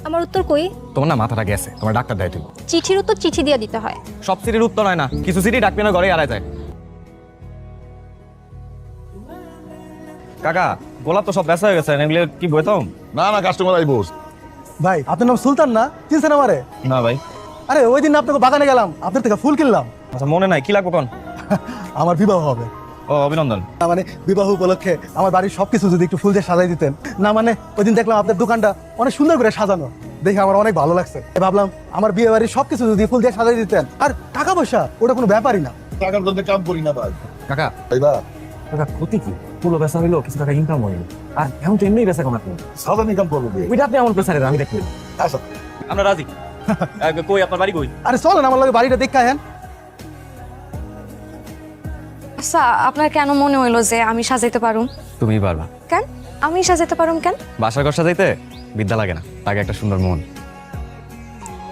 আমার উত্তর কই? তোমার না মাথাটা গেছে, তোমার ডাক্তার দেয় তুমি। চিঠির উত্তর চিঠি দিয়ে দিতে হয়। সব সিটির উত্তর হয় না, কিছু সিটি ডাকবে না ঘরে আড়াই যায়। কাকা, গোলাপ তো সব ব্যস্ত হয়ে গেছে, এগুলো কি বইতাম? না না, কাস্টমার আইবো। ভাই আপনার নাম সুলতান না? চিনছেন আমারে? না ভাই। আরে ওই দিন আপনাকে বাগানে গেলাম, আপনার থেকে ফুল কিনলাম। আচ্ছা মনে নাই, কি লাগবো কোন? আমার বিবাহ হবে। ও অভিনন্দন। না মানে বিবাহ উপলক্ষে আমার বাড়ির সবকিছু যদি একটু ফুল দিয়ে সাজাই দিতেন। না মানে ওই দিন দেখলাম আপনার দোকানটা অনেক সুন্দর করে সাজানো, দেখে আমার অনেক ভালো লাগছে। ভাবলাম আমার বিয়ে বাড়ির সবকিছু যদি ফুল দিয়ে সাজাই দিতেন। আর টাকা পয়সা ওটা কোনো ব্যাপারই না। টাকার জন্য কাম করি না ভাই। কাকা, ভাইবা কাকা ক্ষতি কি? পুরো বেচা হইলো, কিছু টাকা ইনকাম হইলো। আর এখন তো এমনি বেচা কম আপনি। সাধারণ কাম করবো। ওইটা আপনি আমার প্রেসারে, আমি দেখলি। আচ্ছা আমরা রাজি। কই আপনার বাড়ি কই? আরে চলেন আমার লাগে বাড়িটা দেখা হেন। আচ্ছা আপনার কেন মনে হইলো যে আমি সাজাইতে পারুম? তুমিই পারবা। কেন আমি সাজাইতে পারুম কেন? বাসার ঘর সাজাইতে বিদ্যা লাগে না, তাকে একটা সুন্দর মন।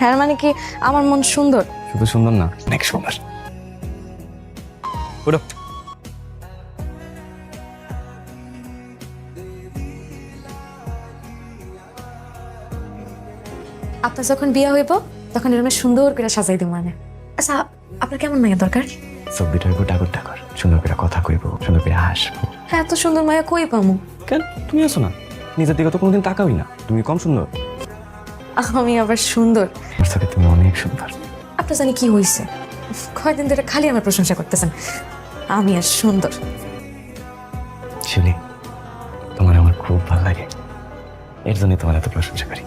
হ্যাঁ মানে কি আমার মন সুন্দর? শুধু সুন্দর না, অনেক সুন্দর। উঠো। আপনার যখন বিয়ে হইব তখন এরকম সুন্দর করে সাজাই দিব মানে। আচ্ছা আপনার কেমন মায়া দরকার? ছবিটার উপর টাকর টাকর সুন্দর করে কথা কইব, সুন্দর করে হাসবো। হ্যাঁ এত সুন্দর মায়া কই পামু? কেন তুমি আছো না? নিজের দিকে তো কোনোদিন তাকাওই না, তুমি কম সুন্দর। আমি আবার সুন্দর? আমার সাথে তুমি অনেক সুন্দর। আপনার জানি কি হয়েছে, কয়দিন ধরে খালি আমার প্রশংসা করতেছেন। আমি আর সুন্দর? শিউলি, তোমার আমার খুব ভালো লাগে, এর জন্য তোমার এত প্রশংসা করি।